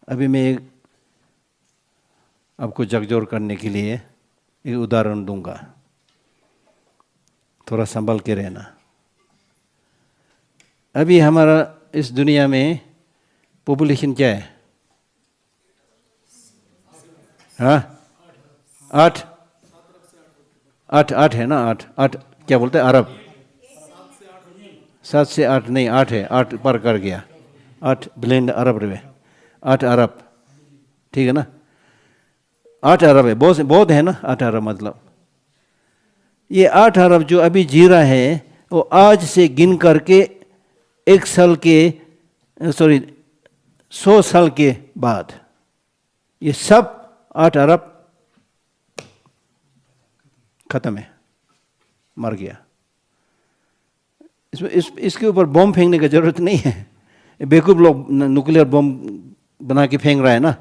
अभी मैं आपको झकझोर करने के लिए एक उदाहरण दूंगा, थोड़ा संभल के रहना। अभी हमारा इस दुनिया में पॉपुलेशन क्या है? हाँ, 8 है ना? 8 क्या बोलते हैं? अरब। 7 से 8 नहीं, 8 है, 8 पर कर गया। 8 बिलियन अरब रुपये, 8 अरब, ठीक है ना? 8 अरब है, बहुत है ना? 8 अरब मतलब ये 8 अरब जो अभी जी रहा है वो आज से गिन करके 1 साल के 100 साल के बाद ये सब 8 अरब खत्म है, मर गया। इसके ऊपर बॉम्ब फेंकने की जरूरत नहीं है। बेवकूफ लोग न्यूक्लियर बॉम्ब बना के फेंक रहा है ना।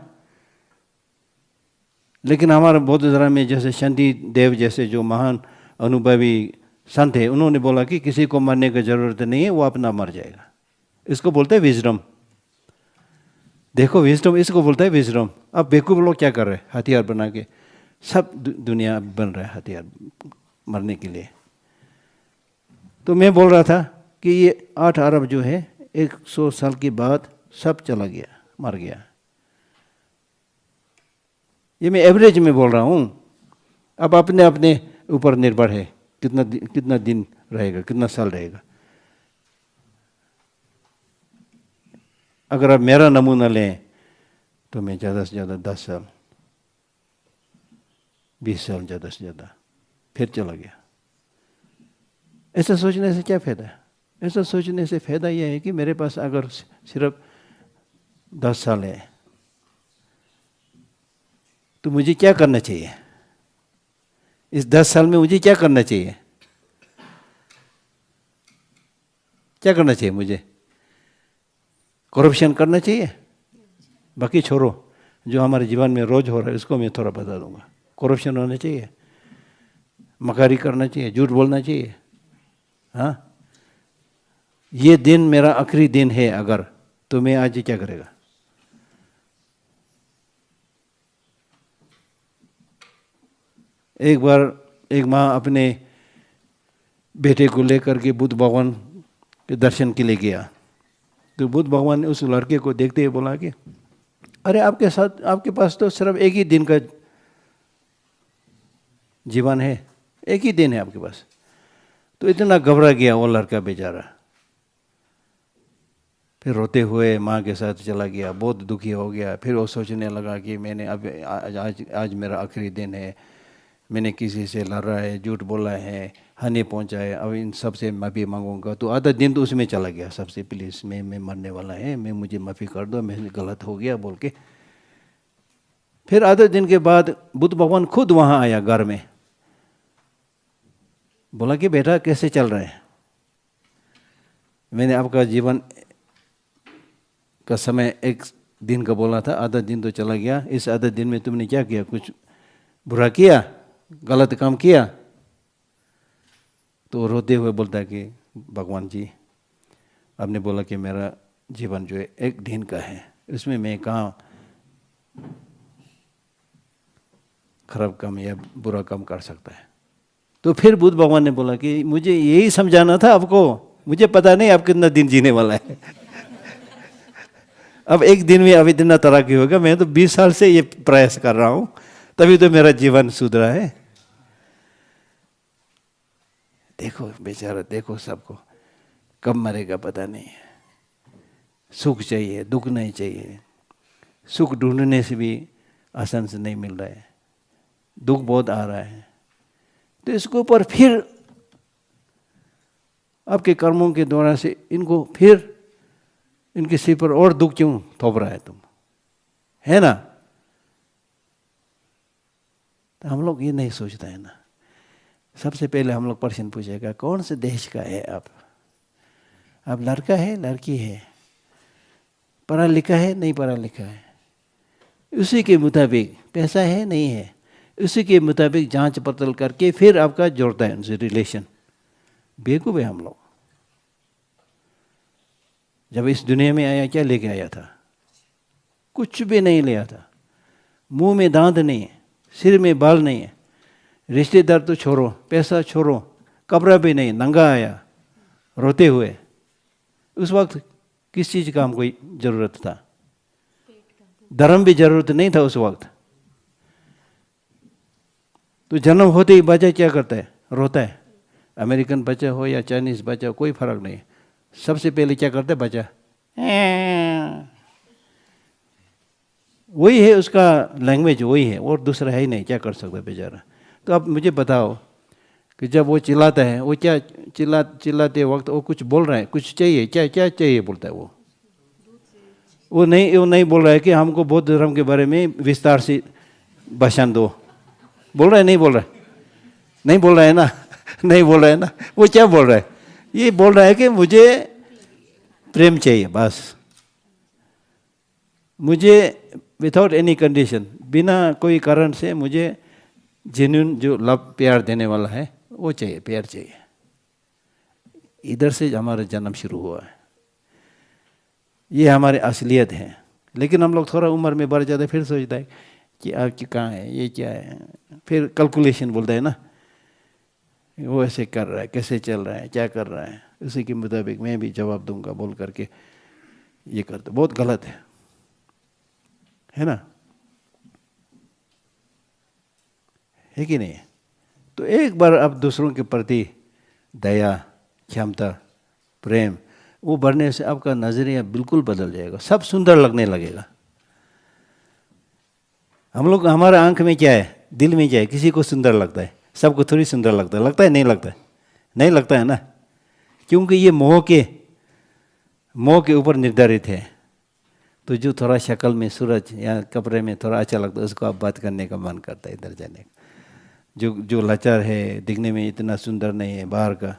लेकिन हमारे बौद्ध धर्म में जैसे शांति देव जैसे जो महान अनुभवी संत है, उन्होंने बोला कि किसी को मरने की जरूरत नहीं है, वो अपना मर जाएगा। इसको बोलते हैं विजडम। देखो विजडम, इसको बोलता है विजडम। अब बेवकूफ लोग क्या कर रहे हैं? हथियार बना के सब दुनिया बन रहा है हथियार मरने के लिए। तो मैं बोल रहा था कि ये 8 अरब जो है 100 साल के बाद सब चला गया, मर गया। ये मैं एवरेज में बोल रहा हूँ। अब अपने अपने ऊपर निर्भर है कितना दिन रहेगा, कितना साल रहेगा। अगर आप मेरा नमूना लें तो मैं ज़्यादा से ज़्यादा 10 साल 20 साल ज़्यादा से ज़्यादा, फिर चला गया। ऐसा सोचने से क्या फ़ायदा है? ऐसा सोचने से फ़ायदा यह है कि मेरे पास अगर सिर्फ 10 साल है तो मुझे क्या करना चाहिए? इस 10 साल में मुझे क्या करना चाहिए? क्या करना चाहिए मुझे? करप्शन करना चाहिए? बाकी छोड़ो, जो हमारे जीवन में रोज हो रहा है उसको मैं थोड़ा बता दूंगा। करप्शन होना चाहिए, मकारी करना चाहिए, झूठ बोलना चाहिए। हाँ, ये दिन मेरा आखिरी दिन है अगर, तो मैं आज क्या करेगा? एक बार एक माँ अपने बेटे को लेकर के बुद्ध भगवान के दर्शन के लिए गया। तो बुद्ध भगवान ने उस लड़के को देखते हुए बोला कि अरे आपके पास तो सिर्फ एक ही दिन का जीवन है, एक ही दिन है आपके पास। तो इतना घबरा गया वो लड़का बेचारा, फिर रोते हुए माँ के साथ चला गया, बहुत दुखी हो गया। फिर वो सोचने लगा कि मैंने अब आज मेरा आखिरी दिन है, मैंने किसी से लड़ा है, झूठ बोला है, हानि पहुंचाए, अब इन सब से माफ़ी मांगूंगा। तो आधा दिन तो उसमें चला गया, सबसे प्लीज़ मैं मरने वाला है, मुझे माफ़ी कर दो, मैं गलत हो गया बोल के। फिर आधे दिन के बाद बुद्ध भगवान खुद वहाँ आया घर में, बोला कि बेटा कैसे चल रहे हैं? मैंने आपका जीवन का समय 1 दिन का बोला था, आधा दिन तो चला गया। इस आधे दिन में तुमने क्या किया? कुछ बुरा किया, गलत काम किया? तो रोते हुए बोलता है कि भगवान जी, आपने बोला कि मेरा जीवन जो है 1 दिन का है, इसमें मैं कहाँ खराब काम या बुरा काम कर सकता है? तो फिर बुद्ध भगवान ने बोला कि मुझे यही समझाना था आपको, मुझे पता नहीं आप कितना दिन जीने वाला है। अब 1 दिन में अब इतना तरक्की होगा, मैं तो 20 साल से ये प्रयास कर रहा हूँ, तभी तो मेरा जीवन सुधरा है। देखो बेचारा, देखो सबको, कब मरेगा पता नहीं है। सुख चाहिए, दुख नहीं चाहिए। सुख ढूंढने से भी आसान से नहीं मिल रहा है, दुख बहुत आ रहा है। तो इसके ऊपर फिर आपके कर्मों के द्वारा से इनको फिर इनके सिर पर और दुख क्यों थोप रहा है तुम, है ना? तो हम लोग ये नहीं सोचता है ना। सबसे पहले हम लोग प्रश्न पूछेगा, कौन से देश का है आप? आप लड़का है, लड़की है, पढ़ा लिखा है, नहीं पढ़ा लिखा है, उसी के मुताबिक पैसा है, नहीं है, उसी के मुताबिक जांच पड़ताल करके फिर आपका जोड़ता है उनसे रिलेशन। बेवकूफ है हम लोग। जब इस दुनिया में आया क्या लेके आया था? कुछ भी नहीं लिया था। मुंह में दांत नहीं है, सिर में बाल नहीं है, रिश्तेदार तो छोड़ो, पैसा छोड़ो, कपड़ा भी नहीं, नंगा आया रोते हुए। उस वक्त किस चीज़ का हमको ज़रूरत था? धर्म भी ज़रूरत नहीं था उस वक्त। तो जन्म होते ही बच्चा क्या करता है? रोता है। अमेरिकन बच्चा हो या चाइनीज़ बच्चा हो, कोई फर्क नहीं। सबसे पहले क्या करता है बच्चा? वही है उसका लैंग्वेज, वही है, और दूसरा है ही नहीं। क्या कर सकता है बेचारा? तो अब मुझे बताओ कि जब वो चिल्लाता है, वो क्या चिल्लाते वक्त वो कुछ बोल रहा है? कुछ चाहिए, क्या क्या चाहिए बोलता है वो नहीं बोल रहा है कि हमको बौद्ध धर्म के बारे में विस्तार से भाषण दो। बोल रहा है? नहीं बोल रहा है? नहीं बोल रहा है ना? नहीं बोल रहा है ना? वो क्या बोल रहा है? ये बोल रहा है कि मुझे प्रेम चाहिए, बस। मुझे विदाउट एनी कंडीशन, बिना कोई कारण से मुझे जेन्युइन जो लव, प्यार देने वाला है वो चाहिए, प्यार चाहिए। इधर से हमारा जन्म शुरू हुआ है। ये हमारी असलियत है। लेकिन हम लोग थोड़ा उम्र में बढ़ जाते फिर सोचता है कि आपकी कहाँ है, ये क्या है, फिर कैलकुलेशन बोलता है ना, वो ऐसे कर रहा है, कैसे चल रहा है, क्या कर रहा है, उसी के मुताबिक मैं भी जवाब दूंगा बोल करके ये करते। बहुत गलत है ना? है कि नहीं? तो एक बार अब दूसरों के प्रति दया, क्षमता, प्रेम वो बढ़ने से आपका नजरिया बिल्कुल बदल जाएगा। सब सुंदर लगने लगेगा। हम लोग, हमारा आंख में क्या है, दिल में क्या है? किसी को सुंदर लगता है? सबको थोड़ी सुंदर लगता है? लगता है? नहीं लगता है? नहीं लगता है ना? क्योंकि ये मोह के ऊपर निर्धारित है। तो जो थोड़ा शक्ल में, सूरज या कपड़े में थोड़ा अच्छा लगता है, उसको आप बात करने का मन करता है, इधर जाने का। जो लाचार है, दिखने में इतना सुंदर नहीं है बाहर का,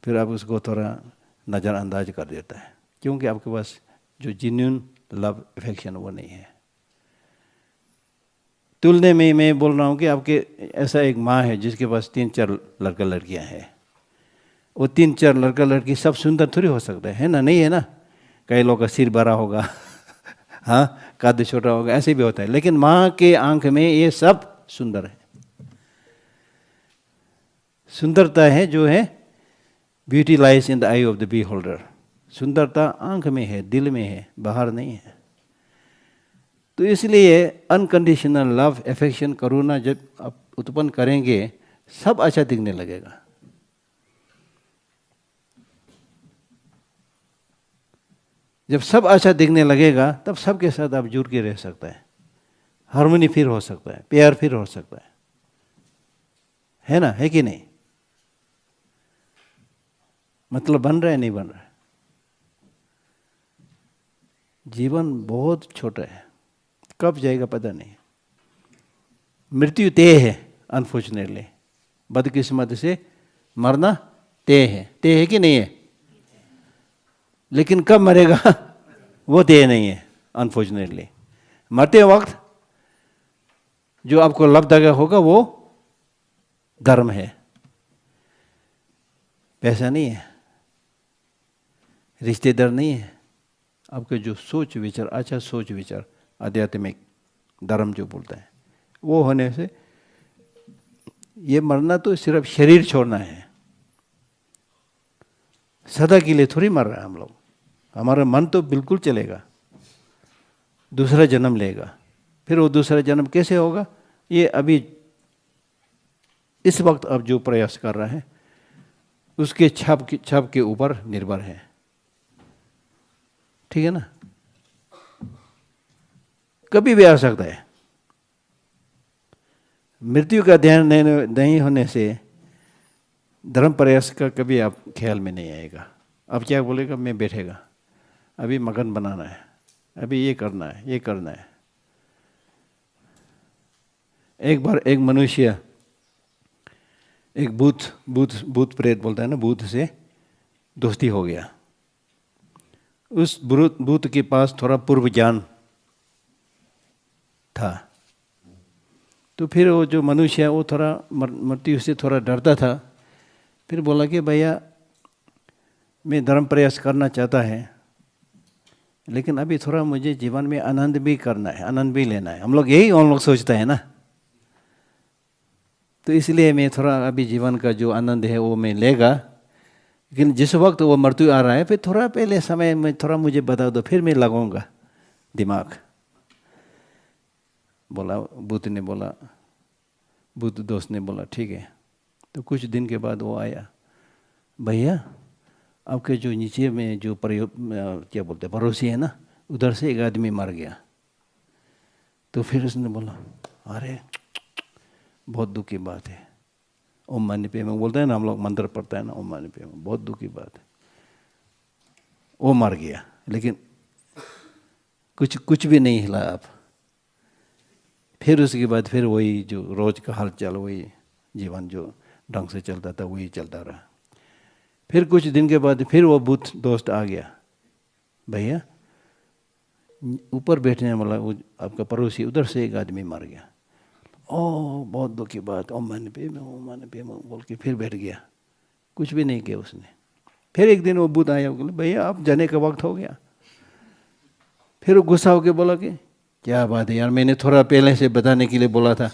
फिर आप उसको थोड़ा नज़रअंदाज कर देता है, क्योंकि आपके पास जो जेन्युइन लव, अफेक्शन वो नहीं है। तुलने में मैं बोल रहा हूँ कि आपके ऐसा एक माँ है जिसके पास 3-4 लड़का लड़कियाँ हैं। वो 3-4 लड़का लड़की सब सुंदर थोड़ी हो सकता है ना? नहीं है ना? कई लोग का सिर बड़ा होगा हाँ, कद छोटा होगा, ऐसे भी होता है। लेकिन माँ के आंख में ये सब सुंदर है। सुंदरता है जो है, beauty lies in the eye of the beholder. सुंदरता आंख में है, दिल में है, बाहर नहीं है। तो इसलिए अनकंडीशनल लव, अफेक्शन, करुणा जब आप उत्पन्न करेंगे, सब अच्छा दिखने लगेगा। जब सब अच्छा दिखने लगेगा तब सबके साथ आप जुड़ के रह सकता है, हार्मनी फिर हो सकता है, प्यार फिर हो सकता है ना? है कि नहीं? मतलब बन रहा है, नहीं बन रहा है? जीवन बहुत छोटा है, कब जाएगा पता नहीं। मृत्यु तय है, अनफॉर्चुनेटली, बदकिस्मत से मरना तय है कि नहीं है? लेकिन कब मरेगा वो तय नहीं है, अनफॉर्चुनेटली। मरते वक्त जो आपको लाभदायक होगा वो धर्म है, पैसा नहीं है, रिश्तेदार नहीं है। आपके जो सोच विचार, अच्छा सोच विचार, आध्यात्मिक धर्म जो बोलता है, वो होने से ये मरना तो सिर्फ शरीर छोड़ना है, सदा के लिए थोड़ी मर रहा है हम लोग। हमारा मन तो बिल्कुल चलेगा, दूसरा जन्म लेगा। फिर वो दूसरा जन्म कैसे होगा, ये अभी इस वक्त आप जो प्रयास कर रहे हैं उसके छाप के ऊपर निर्भर है। ठीक है ना? कभी भी आ सकता है। मृत्यु का ध्यान नहीं होने से धर्म प्रयास का कभी आप ख्याल में नहीं आएगा। अब क्या बोलेगा, मैं बैठेगा, अभी मकान बनाना है, अभी ये करना है, ये करना है। एक बार एक मनुष्य एक भूत प्रेत बोलता है ना, भूत से दोस्ती हो गया। उस भूत के पास थोड़ा पूर्व ज्ञान था, तो फिर वो जो मनुष्य है वो थोड़ा मृत्यु से थोड़ा डरता था। फिर बोला कि भैया मैं धर्म प्रयास करना चाहता है, लेकिन अभी थोड़ा मुझे जीवन में आनंद भी करना है, आनंद भी लेना है। हम लोग सोचते हैं ना। तो इसलिए मैं थोड़ा अभी जीवन का जो आनंद है वो मैं लेगा, लेकिन जिस वक्त वो मृत्यु आ रहा है फिर थोड़ा पहले समय में थोड़ा मुझे बता दो, फिर मैं लगाऊंगा दिमाग। बोला बुद्ध ने बोला, बुद्ध दोस्त ने बोला ठीक है। तो कुछ दिन के बाद वो आया, भैया आपके जो नीचे में जो क्या बोलते हैं पड़ोसी है ना, उधर से एक आदमी मर गया। तो फिर उसने बोला अरे बहुत दुख की बात है। ओम मानी पे में बोलते हैं ना, हम लोग मंत्र पढ़ते हैं ना, ओम मानी पे में, बहुत दुख की बात है। वो मर गया, लेकिन कुछ भी नहीं हिला आप। फिर उसके बाद फिर वही जो रोज का हालचाल, वही जीवन जो ढंग से चलता था वही चलता रहा। फिर कुछ दिन के बाद फिर वो बुद्ध दोस्त आ गया, भैया ऊपर बैठने वाला वो आपका पड़ोसी, उधर से एक आदमी मर गया। ओह बहुत दुख की बात, ओम माने पे में, ओम माने पे में बोल के फिर बैठ गया, कुछ भी नहीं किया उसने। फिर एक दिन वो बुद्ध आया, बोले भैया आप जाने का वक्त हो गया। फिर वो गुस्सा होकर बोला कि क्या बात है यार, मैंने थोड़ा पहले से बताने के लिए बोला था,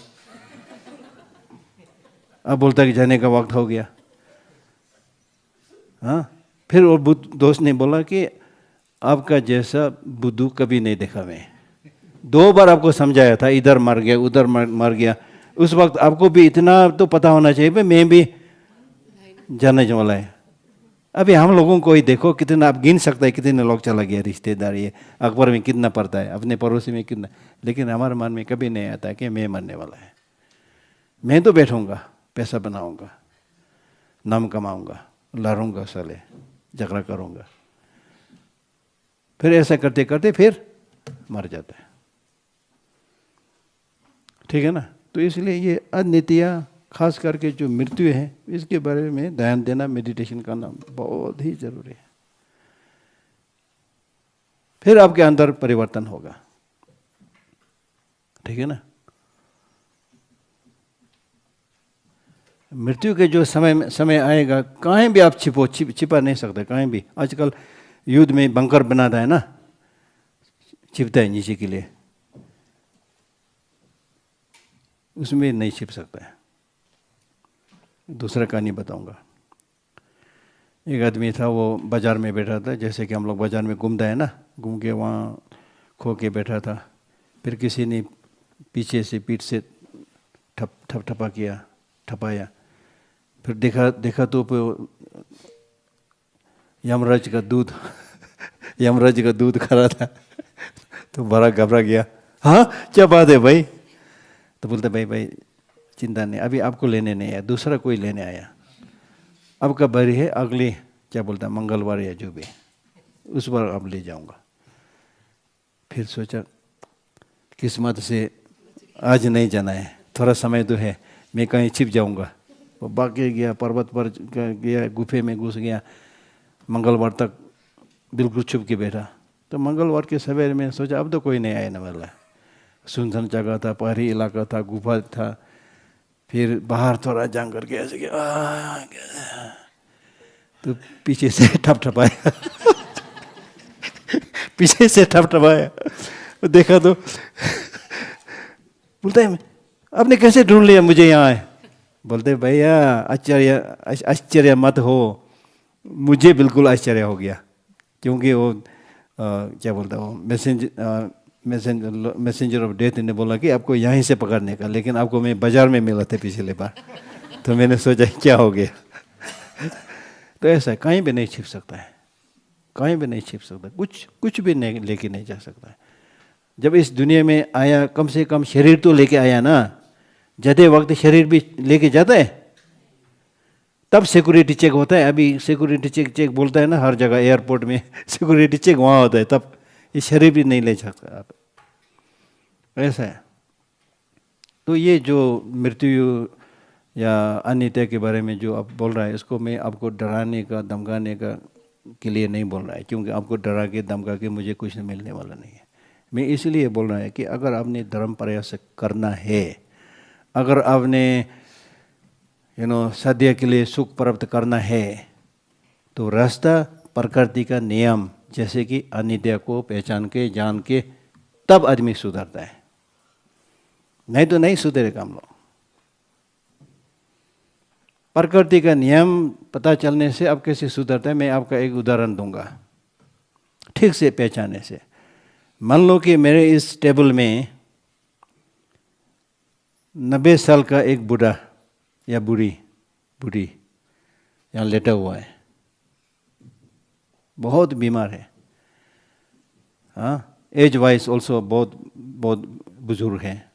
अब बोलता कि जाने का वक्त हो गया। हाँ, फिर वो बुद्ध दोस्त ने बोला कि आपका जैसा बुद्धू कभी नहीं देखा मैं। 2 बार आपको समझाया था, इधर मर गया उधर मर गया। उस वक्त आपको भी इतना तो पता होना चाहिए भाई मैं भी जाने वाला है। अभी हम लोगों को ही देखो, कितना आप गिन सकते हैं कितने लोग चला गया रिश्तेदार, ये अखबार में कितना पड़ता है, अपने पड़ोसी में कितना। लेकिन हमारे मन में कभी नहीं आता कि मैं मरने वाला है। मैं तो बैठूंगा, पैसा बनाऊंगा, नाम कमाऊंगा, लड़ूंगा, साले झगड़ा करूंगा। फिर ऐसा करते करते फिर मर जाता है। ठीक है ना। तो इसलिए ये अनित्य, खास करके जो मृत्यु है, इसके बारे में ध्यान देना, मेडिटेशन करना बहुत ही जरूरी है। फिर आपके अंदर परिवर्तन होगा। ठीक है ना। मृत्यु के जो समय आएगा, कहीं भी आप छिपा नहीं सकते, कहीं भी। आजकल युद्ध में बंकर बनाता है ना, छिपता है नीचे के लिए, उसमें नहीं छिप सकता है। दूसरा कहानी बताऊंगा। एक आदमी था, वो बाजार में बैठा था, जैसे कि हम लोग बाजार में घूमता है ना, घूम के वहाँ खो के बैठा था। फिर किसी ने पीछे से पीठ से ठपा किया, ठपाया। फिर देखा तो यमराज का दूध यमराज का दूध खा रहा था। तो बड़ा घबरा गया, हाँ क्या बात है भाई। तो बोलते भाई चिंता नहीं, अभी आपको लेने नहीं आया, दूसरा कोई लेने आया। अब का बारी है, अगले क्या बोलता है मंगलवार या जो भी, उस बार अब ले जाऊंगा। फिर सोचा किस्मत से आज नहीं जाना है, थोड़ा समय तो है, मैं कहीं छिप जाऊंगा। वो बाकी गया, पर्वत पर गया, गुफे में घुस गया। मंगलवार तक बिल्कुल छुप के बैठा। तो मंगलवार के सवेरे में सोचा अब तो कोई नहीं आने वाला। सुनसान जगह था, पहाड़ी इलाका था, गुफा था। फिर बाहर थोड़ा जान करके ऐसे कि तो पीछे से ठपठपाया पीछे से ठपठपाया। देखा तो बोलता है आपने कैसे ढूंढ लिया मुझे यहाँ है। बोलते भैया आश्चर्य मत हो, मुझे बिल्कुल आश्चर्य हो गया, क्योंकि वो क्या बोलता है वो मैसेंजर ऑफ डेथ ने बोला कि आपको यहीं से पकड़ने का, लेकिन आपको मैं बाजार में मिला था पिछले बार। तो मैंने सोचा क्या हो गया। तो ऐसा कहीं भी नहीं छिप सकता है, कहीं भी नहीं छिप सकता, कुछ भी नहीं लेके नहीं जा सकता है। जब इस दुनिया में आया, कम से कम शरीर तो लेके आया ना। जाते वक्त शरीर भी लेके जाता है, तब सिक्योरिटी चेक होता है। अभी सिक्योरिटी चेक बोलता है ना, हर जगह एयरपोर्ट में सिक्योरिटी चेक वहाँ होता है, तब ये शरीर भी नहीं ले सकता आप। ऐसा है। तो ये जो मृत्यु या अनित्य के बारे में जो आप बोल रहा है, इसको मैं आपको डराने का, धमकाने का के लिए नहीं बोल रहा है, क्योंकि आपको डरा के धमका के मुझे कुछ मिलने वाला नहीं है। मैं इसलिए बोल रहा है कि अगर आपने धर्म प्रयास करना है, अगर आपने सद्य के लिए सुख प्राप्त करना है, तो रास्ता प्रकृति का नियम जैसे कि अनित्य को पहचान के जान के तब आदमी सुधरता है, नहीं तो नहीं सुधरेगा हम लोग। प्रकृति का नियम पता चलने से अब कैसे सुधरता है, मैं आपका एक उदाहरण दूंगा ठीक से पहचानने से। मान लो कि मेरे इस टेबल में 90 साल का एक बूढ़ा या बूढ़ी यहाँ लेटा हुआ है, बहुत बीमार है, हाँ, एज वाइज ऑल्सो बहुत बुजुर्ग है।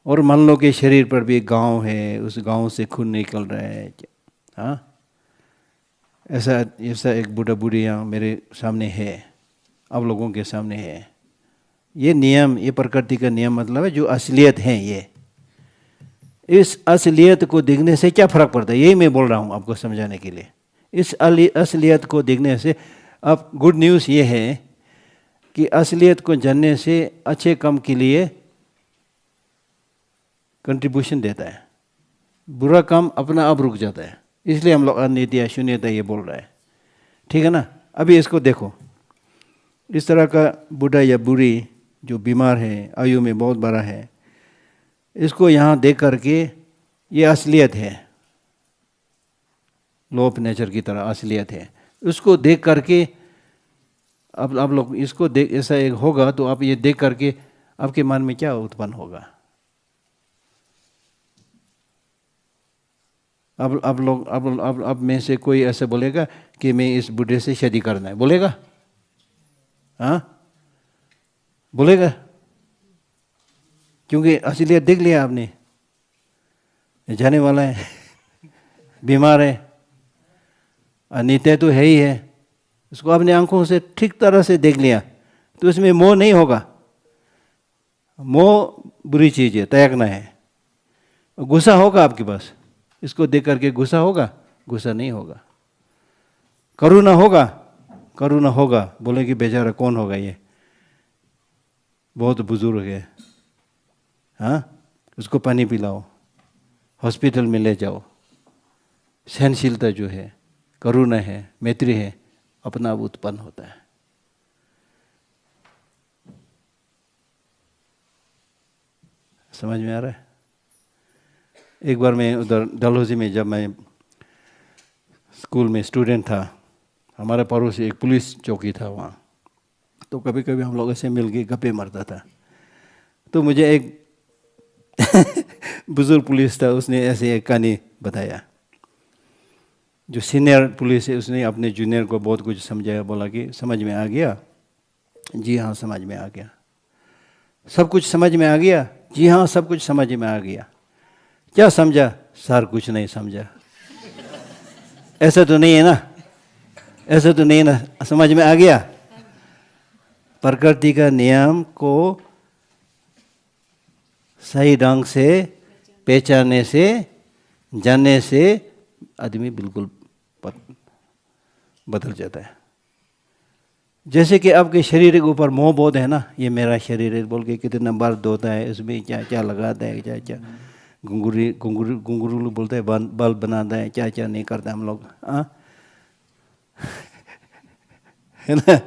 और मान लो कि शरीर पर भी गांव है, उस गांव से खून निकल रहा है, हाँ, ऐसा एक बूढ़ा बूढ़ी यहाँ मेरे सामने है, आप लोगों के सामने है। ये नियम, ये प्रकृति का नियम मतलब है जो असलियत है। ये इस असलियत को देखने से क्या फर्क पड़ता है, यही मैं बोल रहा हूँ आपको समझाने के लिए। इस असलियत को देखने से अब गुड न्यूज़ ये है कि असलियत को जानने से अच्छे काम के लिए कंट्रीब्यूशन देता है, बुरा काम अपना आप रुक जाता है। इसलिए हम लोग अनित्य शून्यता ये बोल रहा है, ठीक है ना। अभी इसको देखो, इस तरह का बूढ़ा या बूढ़ी जो बीमार है, आयु में बहुत बड़ा है, इसको यहाँ देख करके ये असलियत है, लॉ ऑफ नेचर की तरह असलियत है। उसको देख करके अब आप लोग इसको देख, ऐसा एक होगा तो आप ये देख करके आपके मन में क्या उत्पन्न होगा? अब लोग अब में से कोई ऐसे बोलेगा कि मैं इस बूढ़े से शादी करना है, बोलेगा? हाँ, बोलेगा, क्योंकि असलियत देख लिया आपने, जाने वाला है, बीमार है, अनित्य तो है ही है, उसको अपने आंखों से ठीक तरह से देख लिया तो इसमें मोह नहीं होगा। मोह बुरी चीज है, त्यागना है। गुस्सा होगा आपके पास, इसको देख करके गुस्सा होगा? गुस्सा नहीं होगा। करुणा होगा? करुणा होगा, बोले कि बेचारा कौन होगा ये, बहुत बुजुर्ग है, हाँ, उसको पानी पिलाओ, हॉस्पिटल में ले जाओ। सहनशीलता जो है, करुणा है, मैत्री है, अपना आप उत्पन्न होता है। समझ में आ रहा है? एक बार मैं उधर डलहौजी में, जब मैं स्कूल में स्टूडेंट था, हमारे पड़ोस एक पुलिस चौकी था वहाँ, तो कभी कभी हम लोग ऐसे मिल के गप्पे मारता था। तो मुझे एक बुजुर्ग पुलिस था, उसने ऐसे एक कहानी बताया। जो सीनियर पुलिस है उसने अपने जूनियर को बहुत कुछ समझाया, बोला कि समझ में आ गया? जी हाँ समझ में आ गया। सब कुछ समझ में आ गया? जी हाँ सब कुछ समझ में आ गया। क्या समझा? सर कुछ नहीं समझा। ऐसा तो नहीं है ना, ऐसा तो नहीं ना, समझ में आ गया? प्रकृति का नियम को सही ढंग से पहचानने से, जानने से आदमी बिल्कुल बदल जाता है। जैसे कि आपके शरीर के ऊपर मोह बहुत है ना, ये मेरा शरीर है बोल के कितना बार धोता है, उसमें क्या क्या लगाता है, क्या क्या घुंघरू बोलते हैं, बल्ब बनाता है, क्या क्या नहीं करता हम लोग, हाँ है ना।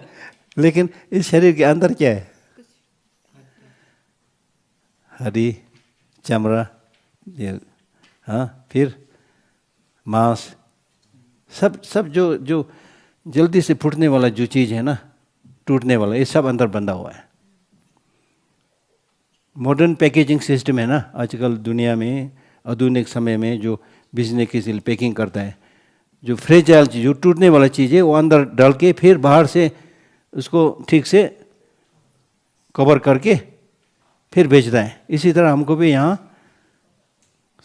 लेकिन इस शरीर के अंदर क्या है? हड्डी, चमड़ा, ये, हाँ, फिर मांस, सब जो जल्दी से फूटने वाला जो चीज़ है ना, टूटने वाला, ये सब अंदर बंधा हुआ है। मॉडर्न पैकेजिंग सिस्टम है ना आजकल दुनिया में, आधुनिक समय में जो बिजनेस के लिए पैकिंग करता है, जो फ्रेजाइल चीज़, जो टूटने वाला चीज़ है वो अंदर डाल के फिर बाहर से उसको ठीक से कवर करके फिर बेचता है। इसी तरह हमको भी यहाँ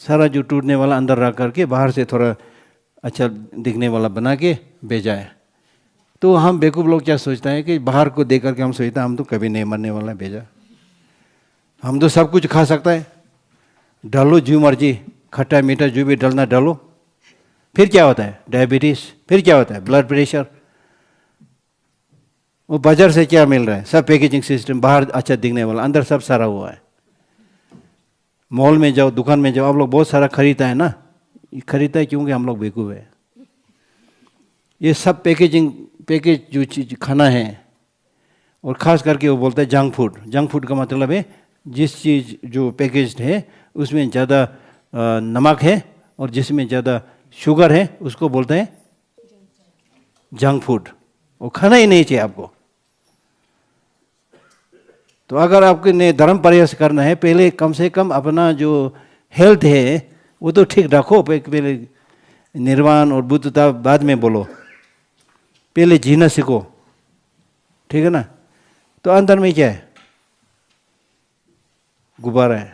सारा जो टूटने वाला अंदर रख करके बाहर से थोड़ा अच्छा दिखने वाला बना के भेजा है। तो हम बेवकूफ़ लोग क्या सोचते हैं कि बाहर को देख करके हम सोचते हैं हम तो कभी नहीं मरने वाला है, भेजा, हम तो सब कुछ खा सकता है, डालो जो मर्जी, खट्टा मीठा जो भी डालना डालो। फिर क्या होता है? डायबिटीज़। फिर क्या होता है? Blood pressure. वो बाजार से क्या मिल रहा है? सब पैकेजिंग सिस्टम, बाहर अच्छा दिखने वाला, अंदर सब सारा हुआ है। मॉल में जाओ, दुकान में जाओ, आप लोग बहुत सारा खरीदता है ना, खरीदता है क्योंकि हम लोग बेवकूफ़ है। ये सब पैकेजिंग पैकेज जो चीज़ खाना है, और ख़ास करके वो बोलता है जंक फूड। जंक फूड का मतलब है जिस चीज़ जो पैकेज्ड है उसमें ज़्यादा नमक है और जिसमें ज़्यादा शुगर है उसको बोलते हैं जंक फूड। वो खाना ही नहीं चाहिए आपको। तो अगर आपके ने धर्म प्रयास करना है, पहले कम से कम अपना जो हेल्थ है वो तो ठीक रखो। पहले निर्वाण और बुद्धता बाद में बोलो, पहले जीना सीखो, ठीक है ना। तो अंदर में क्या है? गुब्बारा है,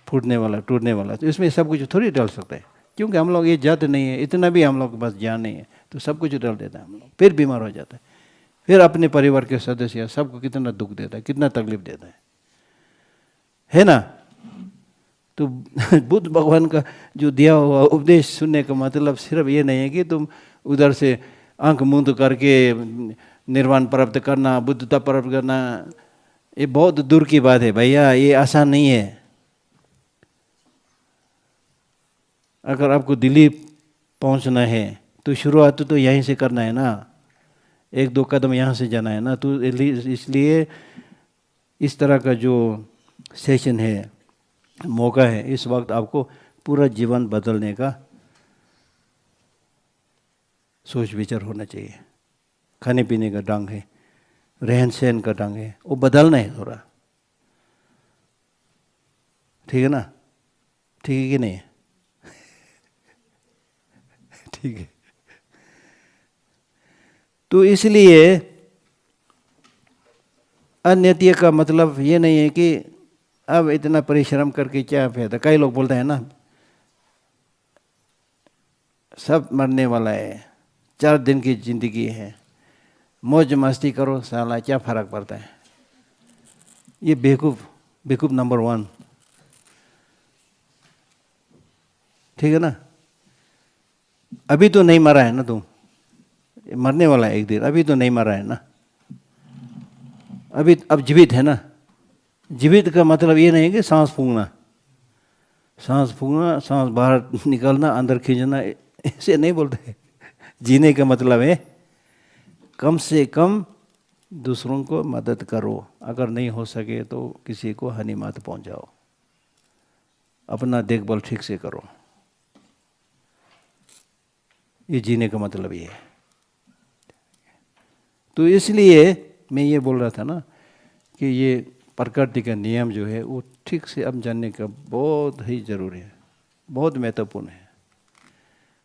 फूटने वाला, टूटने वाला। तो इसमें सब कुछ थोड़ी डाल सकते हैं, क्योंकि हम लोग ये जाते नहीं है, इतना भी हम लोग के पास ज्ञान नहीं है, तो सब कुछ डाल देता है हम लोग, फिर बीमार हो जाता है, फिर अपने परिवार के सदस्य सबको कितना दुख देता है, कितना तकलीफ देता है ना। तो बुद्ध भगवान का जो दिया हुआ उपदेश सुनने का मतलब सिर्फ ये नहीं है कि तुम उधर से आंख मूंद करके निर्वाण प्राप्त करना, बुद्धता प्राप्त करना, ये बहुत दूर की बात है भैया, ये आसान नहीं है। अगर आपको दिल्ली पहुंचना है तो शुरुआत तो यहीं से करना है ना, एक दो कदम यहाँ से जाना है ना। तो इसलिए इस तरह का जो सेशन है, मौका है, इस वक्त आपको पूरा जीवन बदलने का सोच विचार होना चाहिए। खाने पीने का ढंग है, रहन सहन का ढंग है, वो बदलना है थोड़ा, ठीक है ना। ठीक है कि नहीं? ठीक है। तो इसलिए अन्यतीय का मतलब ये नहीं है कि अब इतना परिश्रम करके क्या फायदा। कई लोग बोलते हैं ना, सब मरने वाला है, 4 दिन की जिंदगी है, मौज मस्ती करो साला, क्या फर्क पड़ता है। ये बेवकूफ नंबर 1, ठीक है ना। अभी तो नहीं मरा है ना तुम, मरने वाला है एक दिन, अभी तो नहीं मरा है ना, अभी अब जीवित है ना। जीवित का मतलब ये नहीं है कि सांस फूंकना, सांस बाहर निकालना, अंदर खींचना, ऐसे नहीं बोलते। जीने का मतलब है कम से कम दूसरों को मदद करो, अगर नहीं हो सके तो किसी को हानि मत पहुंचाओ, अपना देखभाल ठीक से करो। ये जीने का मतलब ये है। तो इसलिए मैं ये बोल रहा था ना कि ये प्रकृति का नियम जो है वो ठीक से अब जानने का बहुत ही जरूरी है, बहुत महत्वपूर्ण है।